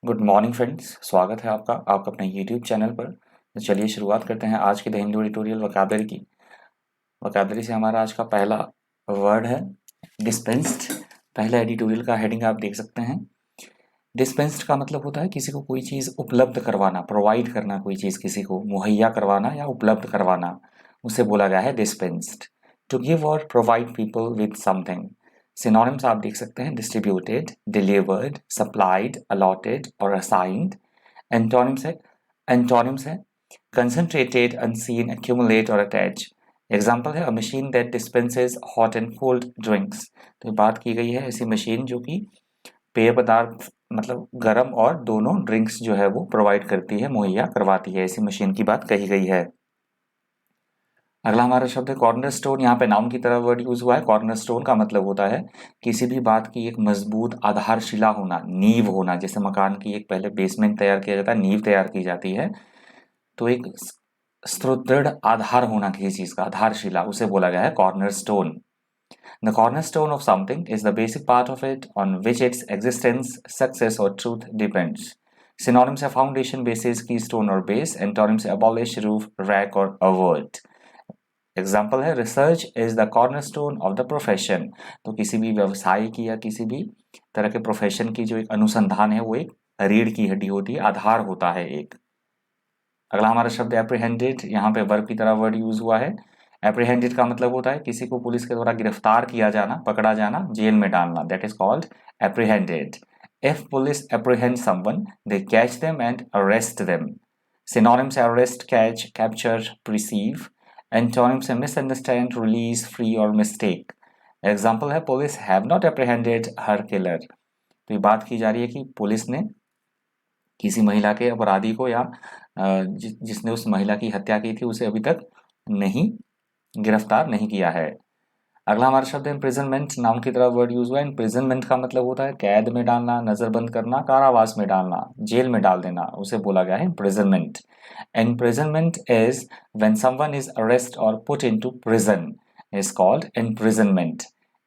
Good morning friends, स्वागत है आपका अपने यूट्यूब चैनल पर। तो चलिए शुरुआत करते हैं आज के द हिंदू एडिटोरियल वोकैबलरी की। वोकैबलरी से हमारा आज का पहला वर्ड है डिस्पेंस्ड। पहला एडिटोरियल का हेडिंग आप देख सकते हैं। डिस्पेंस्ड का मतलब होता है किसी को कोई चीज़ उपलब्ध करवाना, प्रोवाइड करना, कोई चीज़ किसी को मुहैया करवाना या उपलब्ध करवाना, उसे बोला गया है डिस्पेंस्ड। टू गिव और provide people with something. Synonyms आप देख सकते हैं डिस्ट्रीब्यूटेड, डिलीवर्ड, सप्लाइड, अलॉटेड और असाइंड। एंटोनिम्स है कंसंट्रेटेड, अनसीन, accumulate और attach। एग्जाम्पल है a machine that dispenses hot and cold drinks. तो बात की गई है ऐसी मशीन जो कि पेय पदार्थ मतलब गर्म और दोनों ड्रिंक्स जो है वो प्रोवाइड करती है, मुहैया करवाती है, ऐसी मशीन की बात कही गई है। अगला हमारा शब्द है कॉर्नर स्टोन। यहाँ पे नाउन की तरह वर्ड यूज हुआ है। कॉर्नर स्टोन का मतलब होता है किसी भी बात की एक मजबूत आधारशिला होना, नींव होना। जैसे मकान की एक पहले बेसमेंट तैयार किया जाता है, नींव तैयार की जाती है, तो एक सुदृढ़ आधार होना किसी चीज का, आधारशिला, उसे बोला गया है corner stone. The cornerstone of something is the basic part of it on which its existence, success or truth depends. Synonyms है foundation, basis, keystone और base. Antonyms है abolish, roof, rack और avert. एग्जाम्पल है research is the cornerstone of the profession. तो किसी भी व्यवसाय की या किसी भी तरह के प्रोफेशन की जो एक अनुसंधान है वो एक रीढ़ की हड्डी होती है, आधार होता है एक। अगला हमारा शब्द एप्रीहेंडेड। यहाँ पे वर्ब की तरह वर्ड यूज हुआ है। एप्रीहेंडेड का मतलब होता है किसी को पुलिस के द्वारा गिरफ्तार किया जाना, पकड़ा जाना, जेल में डालना, that is called apprehended. If police apprehend someone they catch them and arrest them. Synonyms arrest, catch, capture, receive. Antonyms misunderstand, release, free और मिस्टेक। एग्जाम्पल है police have not apprehended her killer. तो ये बात की जा रही है कि पुलिस ने किसी महिला के अपराधी को या जिसने उस महिला की हत्या की थी उसे अभी तक नहीं गिरफ्तार नहीं किया है। अगला हमारा शब्द है इम्प्रिजनमेंट। नाउन की तरह वर्ड यूज हुआ है। इम्प्रिजनमेंट का मतलब होता है कैद में डालना, नजरबंद करना, कारावास में डालना, जेल में डाल देना, उसे बोला गया है imprisonment. Imprisonment is when someone is arrest और put into prison is called imprisonment.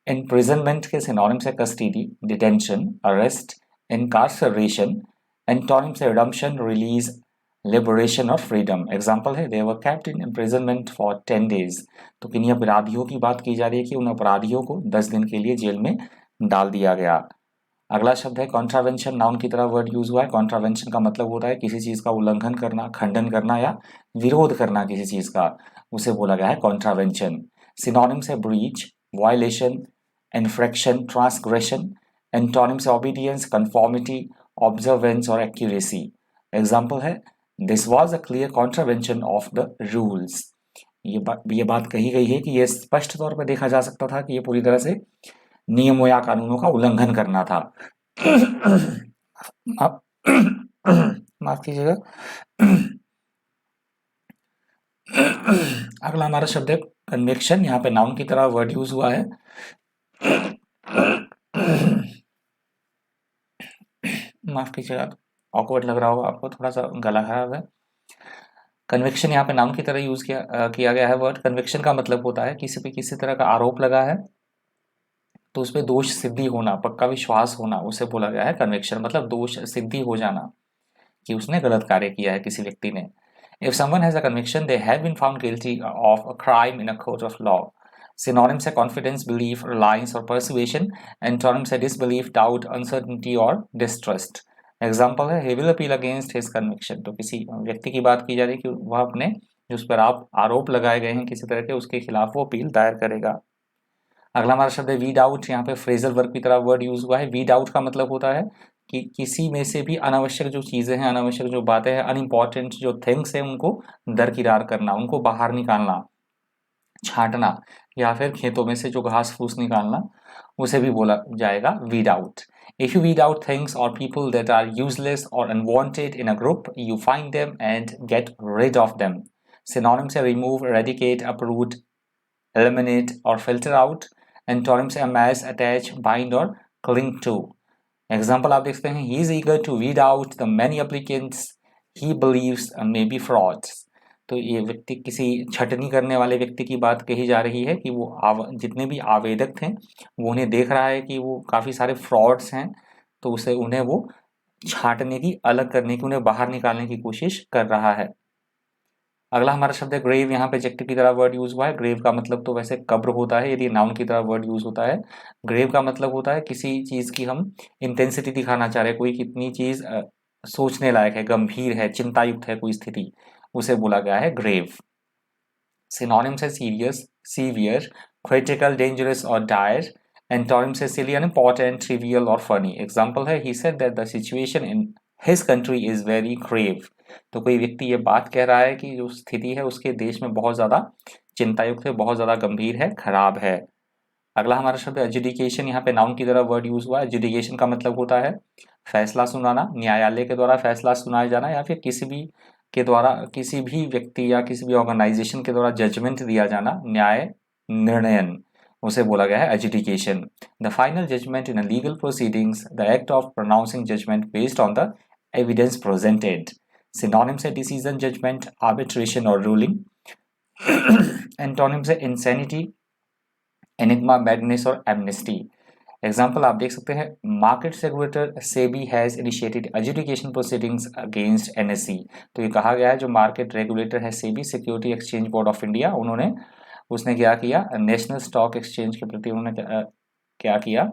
Imprisonment के सिनोनिम्स है custody, detention, arrest, incarceration. Antonyms है रिडम्पशन, रिलीज, लिबरेशन और फ्रीडम। एग्जाम्पल है they were kept in imprisonment for 10 days। तो किन्हीं अपराधियों की बात की जा रही है कि उन अपराधियों को 10 दिन के लिए जेल में डाल दिया गया। अगला शब्द है कॉन्ट्रावेंशन। नाउन की तरह वर्ड यूज हुआ है। कॉन्ट्रावेंशन का मतलब होता है किसी चीज का उल्लंघन करना, खंडन करना या विरोध करना किसी चीज का, उसे बोला गया है कॉन्ट्रावेंशन। सिनोनिम्स है breach, violation, infarction, transgression. Antonyms है ओबीडियंस, कंफॉर्मिटी, ऑब्जर्वेंस और एक्यूरेसी। एग्जाम्पल है this was a clear contravention of the rules. ये बात कही गई है कि यह स्पष्ट तौर पर देखा जा सकता था कि ये पूरी तरह से नियमों या कानूनों का उल्लंघन करना था। माफ माफ कीजिएगा। अगला हमारा शब्द है कन्विक्शन। यहाँ पे नाउन की तरह वर्ड यूज हुआ है। माफ कीजिएगा, ऑकवर्ड लग रहा होगा आपको, थोड़ा सा गला खराब है। कन्विक्शन यहाँ पे नाउन की तरह यूज किया गया है वर्ड। कन्विक्शन का मतलब होता है किसी पे किसी तरह का आरोप लगा है तो उस पर दोष सिद्धि होना, पक्का विश्वास होना, उसे बोला गया है कन्विक्शन। मतलब दोष सिद्धि हो जाना कि उसने गलत कार्य किया है किसी व्यक्ति ने। If someone has a conviction, they have been found guilty of a crime in a court of law. Synonyms है confidence, belief, reliance और persuasion. Antonyms है disbelief, doubt, uncertainty और distrust. Example है he will appeal against his conviction. तो किसी व्यक्ति की बात की जा रही है कि वह अपने जो उस पर आरोप लगाए गए हैं किसी तरह के, उसके खिलाफ वो अपील दायर करेगा। अगला हमारा शब्द है वीड आउट। यहाँ पे फ्रेजल वर्ब की तरह वर्ड यूज हुआ है। वीड आउट का मतलब होता है कि किसी में से भी अनावश्यक जो चीजें हैं, अनावश्यक जो बातें हैं, अनइम्पॉर्टेंट जो थिंग्स हैं, उनको दरकिरार करना, उनको बाहर निकालना, छांटना, या फिर खेतों में से जो घास फूस निकालना, उसे भी बोला जाएगा weed out. If you weed out things or people that are useless or unwanted in a group, you find them and get rid of them. Synonyms है remove, eradicate, uproot, eliminate और filter out। Antonyms है amass, attach, bind और cling to। Example आप देखते हैं he is eager to weed out the many applicants he believes may be frauds। तो ये व्यक्ति किसी छटनी करने वाले व्यक्ति की बात कही जा रही है कि वो जितने भी आवेदक थे वो उन्हें देख रहा है कि वो काफ़ी सारे फ्रॉड्स हैं, तो उसे उन्हें वो छांटने की, अलग करने की, उन्हें बाहर निकालने की कोशिश कर रहा है। अगला हमारा शब्द है ग्रेव। यहाँ पे एडजेक्टिव की तरह वर्ड यूज हुआ है। ग्रेव का मतलब तो वैसे कब्र होता है, यदि नाउन की तरह वर्ड यूज होता है। ग्रेव का मतलब होता है किसी चीज की हम इंटेंसिटी दिखाना चाह रहे हैं, कोई कितनी चीज सोचने लायक है, गंभीर है, चिंतायुक्त है कोई स्थिति, उसे बोला गया है ग्रेव। सिनोनिम्स है सीरियस, सीवियर, क्रिटिकल, डेंजरस और डायर। एंटोनिम्स है सिली, अनइम्पोर्टेंट, ट्रिवियल और फनी। एग्जांपल है he said that the situation in his country is very grave. तो कोई व्यक्ति ये बात कह रहा है कि जो स्थिति है उसके देश में बहुत ज्यादा चिंतायुक्त है, बहुत ज्यादा गंभीर है, खराब है। अगला हमारा शब्द है एजुडिकेशन। यहाँ पे नाउन की तरह वर्ड यूज हुआ है। एजुडिकेशन का मतलब होता है फैसला सुनाना, न्यायालय के द्वारा फैसला सुनाया जाना, या फिर किसी भी के द्वारा, किसी भी व्यक्ति या किसी भी ऑर्गेनाइजेशन के द्वारा जजमेंट दिया जाना, न्याय निर्णयन, उसे बोला गया है adjudication. The final judgment in a legal proceedings, the act of pronouncing judgment based on the evidence presented. Synonyms है डिसीजन, जजमेंट, आर्बिट्रेशन और रूलिंग। एंटोनिम्स है इंसैनिटी, एनिग्मा, मैडनेस और एमनेस्टी। एग्जाम्पल आप देख सकते हैं, market regulator SEBI has initiated adjudication proceedings against NSE. तो ये कहा गया है जो मार्केट रेगुलेटर है SEBI, security exchange board of India, उसने क्या किया, नेशनल स्टॉक एक्सचेंज के प्रति उन्होंने क्या किया,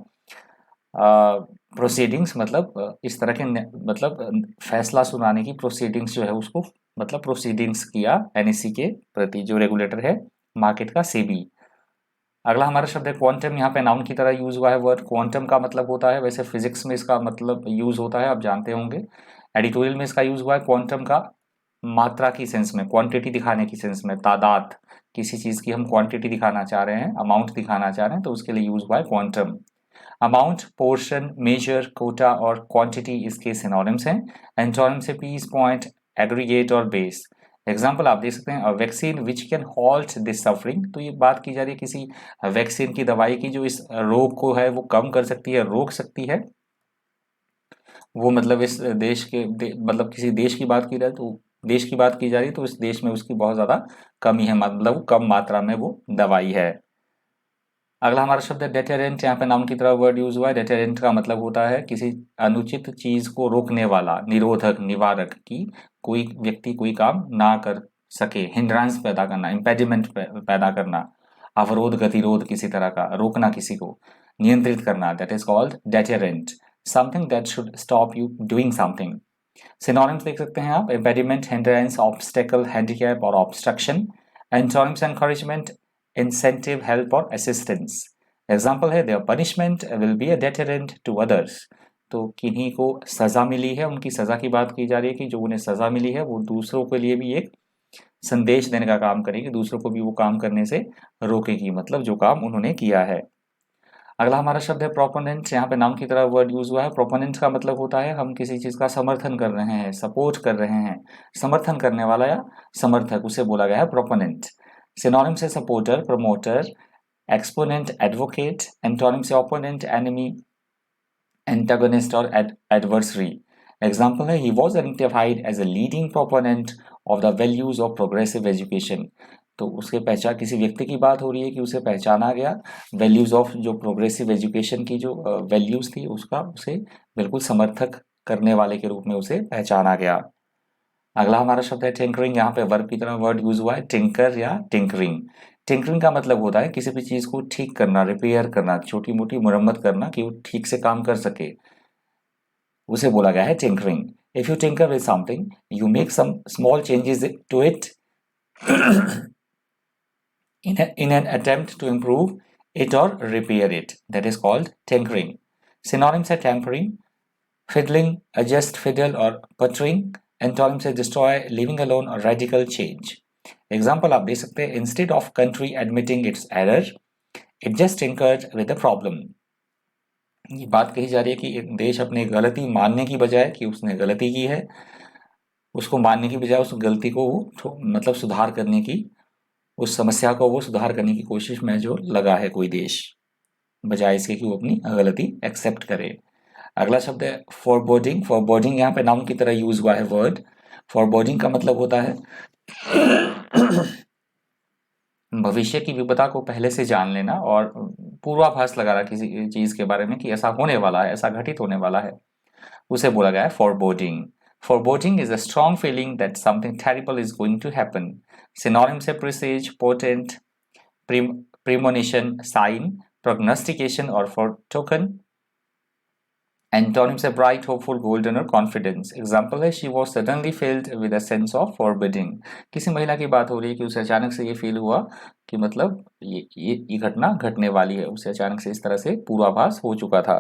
प्रोसीडिंग्स, मतलब इस तरह के मतलब फैसला सुनाने की प्रोसीडिंग्स जो है उसको, मतलब प्रोसीडिंग्स किया एनएसई के प्रति, जो रेगुलेटर है मार्केट का, सेबी। अगला हमारा शब्द है क्वांटम। यहाँ पे नाउन की तरह यूज हुआ है वर्ड। क्वांटम का मतलब होता है, वैसे फिजिक्स में इसका मतलब यूज होता है, आप जानते होंगे। एडिटोरियल में इसका यूज हुआ है क्वांटम का मात्रा की सेंस में, क्वांटिटी दिखाने की सेंस में, तादाद, किसी चीज की हम क्वांटिटी दिखाना चाह रहे हैं, अमाउंट दिखाना चाह रहे हैं, तो उसके लिए यूज हुआ है quantum. Amount, portion, major, quota और क्वांटिटी इसके सिनोनिम्स हैं। एंटोनिम्स है पीस, पॉइंट, एग्रीगेट और बेस। एग्जाम्पल आप देख सकते हैं, vaccine which can halt this suffering. तो ये बात की जा रही है किसी वैक्सीन की, दवाई की, जो इस रोग को है वो कम कर सकती है, रोक सकती है। वो मतलब इस देश के मतलब किसी देश की बात की जाए तो, देश की बात की जा रही है तो इस देश में उसकी बहुत ज्यादा कमी है, मतलब कम मात्रा में वो दवाई है। अगला हमारा शब्द है डेटेरेंट। यहाँ पे नाउन की तरह वर्ड यूज हुआ है। डेटेरेंट का मतलब होता है किसी अनुचित चीज को रोकने वाला, निरोधक, निवारक, की कोई व्यक्ति कोई काम ना कर सके, हिंड्रांस पैदा करना, इम्पेडिमेंट पैदा करना, अवरोध, गतिरोध किसी तरह का, रोकना किसी को, नियंत्रित करना, that is called deterrent. Something that should stop you doing something. Synonyms देख सकते हैं आप, इम्पेडिमेंट, हिंड्रेंस, ऑब्स्टेकल, हैंडीकैप और obstruction. Antonyms encouragement, incentive, help और असिस्टेंस। एग्जाम्पल है there punishment will be a deterrent to others. तो किन्हीं को सजा मिली है, उनकी सजा की बात की जा रही है कि जो उन्हें सजा मिली है वो दूसरों के लिए भी एक संदेश देने का काम करेगी, दूसरों को भी वो काम करने से रोकेगी, मतलब जो काम उन्होंने किया है। अगला हमारा शब्द है प्रोपोनेंट। यहाँ पे नाउन की तरह वर्ड यूज हुआ है। प्रोपोनेंट का मतलब होता है हम किसी चीज का समर्थन कर रहे हैं, सपोर्ट कर रहे हैं, समर्थन करने वाला या समर्थक, उसे बोला गया है प्रोपोनेंट। सिनोनिम्स है supporter, promoter, exponent, advocate. Antonym से ओपोनेंट, एनिमी, एंटागोनिस्ट और एडवर्सरी। एग्जाम्पल है he was identified as a leading proponent of the values of progressive education. तो उसके पहचान, किसी व्यक्ति की बात हो रही है कि उसे पहचाना गया, वैल्यूज ऑफ जो प्रोग्रेसिव एजुकेशन की जो वैल्यूज थी उसका, उसे बिल्कुल समर्थक करने वाले के रूप में उसे पहचाना गया। अगला हमारा शब्द है टिंकरिंग। यहाँ पे वर्ब की तरह वर्ड यूज हुआ है, टिंकर या टिंकरिंग। टिंकरिंग का मतलब होता है किसी भी चीज को ठीक करना, रिपेयर करना, छोटी मोटी मुरम्मत करना कि वो ठीक से काम कर सके, उसे बोला गया है tinkering. If you tinker with something, you make some small changes to it in an attempt to improve it or repair it. That is called tinkering. Synonyms are tampering, fiddling, adjust, fiddle or puttering. Antonyms are destroy, leaving alone or radical change. Example आप दे सकते हैं, instead of country admitting its error, it just tinkered with the problem. ये बात कही जा रही है कि एक देश अपनी गलती मानने की बजाय कि उसने गलती की है, उसको मानने की बजाय उस गलती को वो मतलब सुधार करने की, उस समस्या को वो सुधार करने की कोशिश में जो लगा है कोई देश, बजाय इसके कि वो अपनी गलती एक्सेप्ट करे। अगला शब्द है फॉरबोर्डिंग। फॉरबोर्डिंग यहाँ पे नाउन की तरह यूज हुआ है वर्ड। फॉरबोर्डिंग का मतलब होता है भविष्य की विपदा को पहले से जान लेना और पूर्वाभास लगाना किसी चीज के बारे में कि ऐसा होने वाला है, ऐसा घटित होने वाला है। उसे बोला गया है foreboding. Foreboding is a strong feeling that something terrible is going to happen. Synonyms है presage, portent, premonition, sign, prognostication or foretoken. Antonyms है bright, hopeful, golden और confidence. Example है she was suddenly filled with a sense of foreboding. किसी महिला की बात हो रही है कि उसे अचानक से ये फील हुआ कि मतलब ये घटना घटने वाली है, उसे अचानक से इस तरह से पूर्वाभास हो चुका था।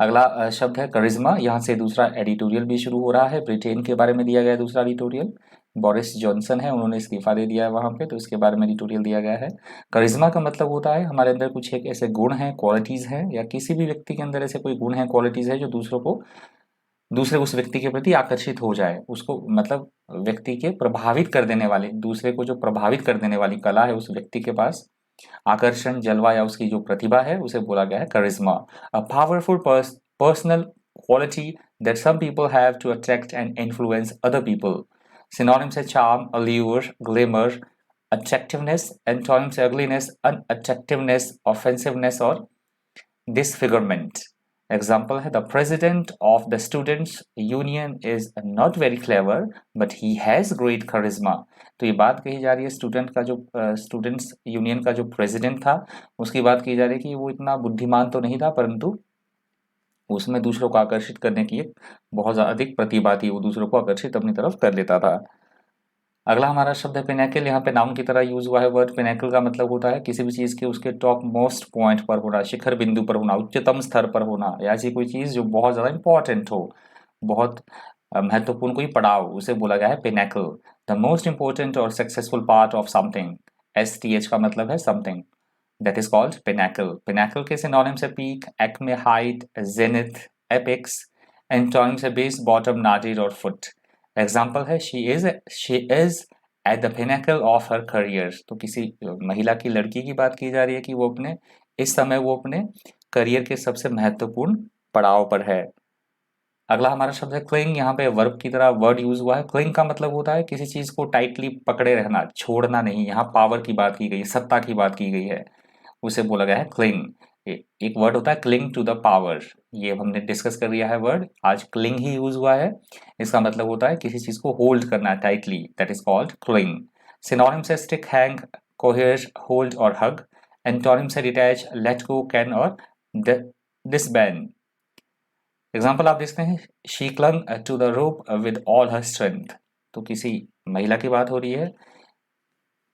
अगला शब्द है करिश्मा। यहाँ से दूसरा एडिटोरियल भी शुरू हो रहा है। ब्रिटेन के बारे में दिया गया है दूसरा एडिटोरियल। बोरिस जॉनसन है, उन्होंने इस्तीफा दे दिया है वहाँ पे, तो इसके बारे में एडिटोरियल दिया गया है। करिश्मा का मतलब होता है हमारे अंदर कुछ एक ऐसे गुण हैं, क्वालिटीज़ हैं, या किसी भी व्यक्ति के अंदर ऐसे कोई गुण हैं, क्वालिटीज़ है जो दूसरे उस व्यक्ति के प्रति आकर्षित हो जाए, उसको मतलब व्यक्ति के प्रभावित कर देने वाले, दूसरे को जो प्रभावित कर देने वाली कला है उस व्यक्ति के पास, आकर्षण, जलवा या उसकी जो प्रतिभा है, उसे बोला गया है charisma. A powerful personal quality that some people have to attract and influence other people. Synonyms है charm, allure, glamour, attractiveness. Antonyms है अगलीनेस, अनअट्रैक्टिवनेस, ऑफेंसिवनेस और डिसफिगरमेंट। एग्जाम्पल है the president of the students union is not very clever but he has great charisma. तो ये बात कही जा रही है स्टूडेंट्स यूनियन का जो प्रेसिडेंट था उसकी बात की जा रही है कि वो इतना बुद्धिमान तो नहीं था, परंतु उसमें दूसरों को आकर्षित करने की एक बहुत अधिक प्रतिभा थी, वो दूसरों को आकर्षित अपनी तरफ कर लेता था। अगला हमारा शब्द है पिनैकल। यहाँ पे नाउन की तरह यूज हुआ है वर्ड। पिनैकल का मतलब होता है किसी भी चीज के उसके टॉप मोस्ट पॉइंट पर होना, शिखर बिंदु पर होना, उच्चतम स्तर पर होना, या ऐसी कोई चीज जो बहुत ज्यादा इंपॉर्टेंट हो, बहुत महत्वपूर्ण कोई पड़ाव, उसे बोला गया है पिनैकल। द मोस्ट इंपॉर्टेंट और successful part of something. STH का मतलब है something, that is called pinnacle. Pinnacle के सिनोनिम्स है peak, Acme, height, zenith, apex. Antonyms है बेस, बॉटम, नाडिर और फुट। एग्जाम्पल है she is at the pinnacle of her career. तो किसी महिला की, लड़की की बात की जा रही है कि इस समय वो अपने करियर के सबसे महत्वपूर्ण पड़ाव पर है। अगला हमारा शब्द है क्लिंग। यहाँ पे वर्ब की तरह वर्ड यूज हुआ है। क्लिंग का मतलब होता है किसी चीज को टाइटली पकड़े रहना, छोड़ना नहीं। यहाँ पावर की बात की गई है, सत्ता की बात की गई है, उसे बोला गया है क्लिंग। एक वर्ड होता है क्लिंग टू द पावर, ये हमने डिस्कस कर लिया है वर्ड, आज क्लिंग ही यूज हुआ है। इसका मतलब होता है किसी चीज को होल्ड करना tightly, that is called cling. Synonyms है स्टिक, हैंग, कोहेर, होल्ड और हग। एंटोनिम्स है डिटैच, लेट गो, कैन और डिसबैंड। एग्जाम्पल आप देखते हैं she clung to the rope with all her strength. तो किसी महिला की बात हो रही है,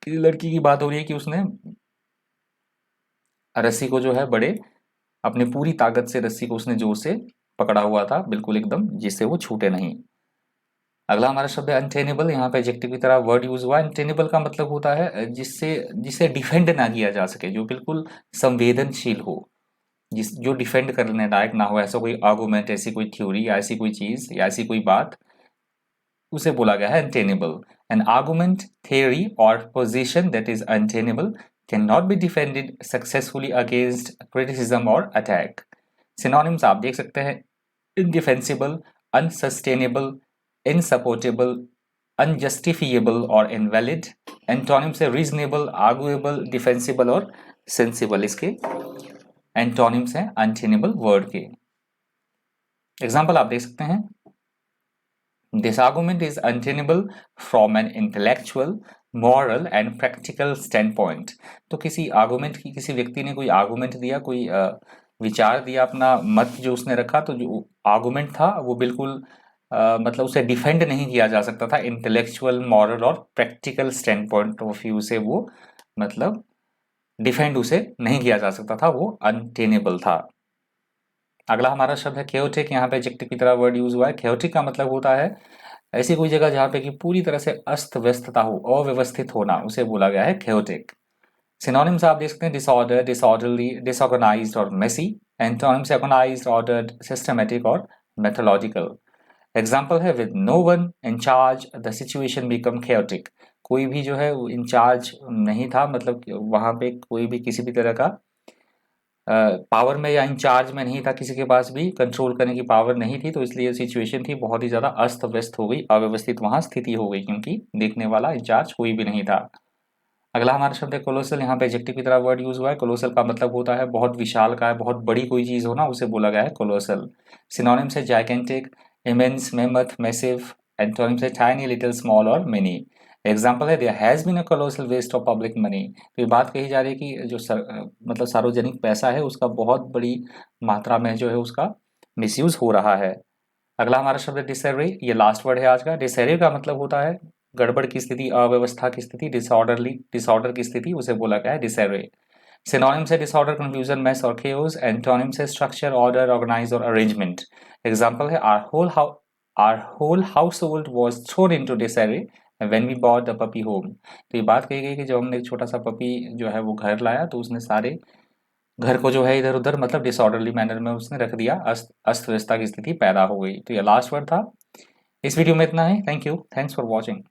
किसी लड़की की बात हो रही है कि उसने रस्सी को जो है बड़े अपनी पूरी ताकत से रस्सी को उसने जोर से पकड़ा हुआ था, बिल्कुल एकदम, जिससे वो छूटे नहीं। अगला हमारा शब्द है अनटेनेबल। यहाँ पे एडजेक्टिव की तरह वर्ड यूज हुआ है। अनटेनेबल का मतलब होता है जिससे जिसे डिफेंड ना किया जा सके, जो बिल्कुल संवेदनशील हो, जो डिफेंड करने लायक ना हो। ऐसा कोई आर्गुमेंट, ऐसी कोई थ्योरी या ऐसी कोई चीज या ऐसी कोई बात, उसे बोला गया है untenable. An argument, theory or position that is untenable cannot be defended successfully against criticism or attack. Synonyms आप देख सकते हैं indefensible, unsustainable, insupportable, unjustifiable और invalid. Antonyms है reasonable, arguable, defensible और sensible। इसके antonyms हैं untenable word के। एग्जाम्पल आप देख सकते हैं This argument is untenable from an intellectual, moral and practical standpoint. तो किसी आर्गुमेंट की, किसी व्यक्ति ने कोई आर्गुमेंट दिया, कोई विचार दिया, अपना मत जो उसने रखा, तो जो आर्गुमेंट था वो बिल्कुल मतलब उसे डिफेंड नहीं किया जा सकता था। इंटेलेक्चुअल, मॉरल और practical stand point of view से वो मतलब डिफेंड उसे नहीं किया जा सकता था, वो अनटेनेबल था। अगला हमारा शब्द है chaotic। यहाँ पे एडजेक्टिव की तरह वर्ड यूज हुआ है। chaotic का मतलब होता है ऐसी कोई जगह जहाँ पे कि पूरी तरह से अस्त व्यस्तता हो, अव्यवस्थित होना, उसे बोला गया है chaotic। सिनोनिम्स आप देख सकते हैं डिसऑर्डर, डिसऑर्डरली, डिसऑर्गेनाइज्ड और messy. Antonyms organised, ordered, systematic और मेथोलॉजिकल। एग्जाम्पल है with no one in charge the situation become chaotic। कोई भी जो है इंचार्ज नहीं था, मतलब वहां पे कोई भी किसी भी तरह का पावर में या इंचार्ज में नहीं था, किसी के पास भी कंट्रोल करने की पावर नहीं थी, तो इसलिए सिचुएशन थी बहुत ही ज़्यादा अस्त व्यस्त हो गई, अव्यवस्थित वहाँ स्थिति हो गई, क्योंकि देखने वाला इंचार्ज कोई भी नहीं था। अगला हमारा शब्द है कोलोसल। यहाँ पे एडजेक्टिव की तरह वर्ड यूज हुआ है। कोलोसल का मतलब होता है बहुत विशाल का है, बहुत बड़ी कोई चीज हो ना, उसे बोला गया है कोलोसल। सिनोनिम्स है gigantic, immense, mammoth, massive. Antonyms है टाइनी, लिटिल, स्मॉल और मिनी। एग्जाम्पल है there has been a colossal waste of public money. तो ये बात कही जा रही है कि जो मतलब सार्वजनिक पैसा है उसका बहुत बड़ी मात्रा में जो है उसका मिसयूज हो रहा है। अगला हमारा शब्द है डिसएर्रे। ये लास्ट वर्ड है आज का। डिसएर्रे का मतलब होता है गड़बड़ की स्थिति, अव्यवस्था की स्थिति, डिसऑर्डर की स्थिति, उसे बोला गया है डिसएर्रे। सिनोनिम्स है डिसऑर्डर, कंफ्यूजन, मेस और केओस। एंटोनिम्स है स्ट्रक्चर, ऑर्डर, ऑर्गेनाइज और अरेंजमेंट। एग्जांपल है our whole household was thrown into disarray when we bought the puppy home. तो ये बात कही गई कि जब हमने एक छोटा सा पपी जो है वो घर लाया तो उसने सारे घर को जो है इधर उधर मतलब डिसऑर्डरली मैनर में उसने रख दिया, अस्त व्यवस्था की स्थिति पैदा हो गई। तो ये लास्ट वर्ड था। इस वीडियो में इतना ही। Thank you, thanks for watching.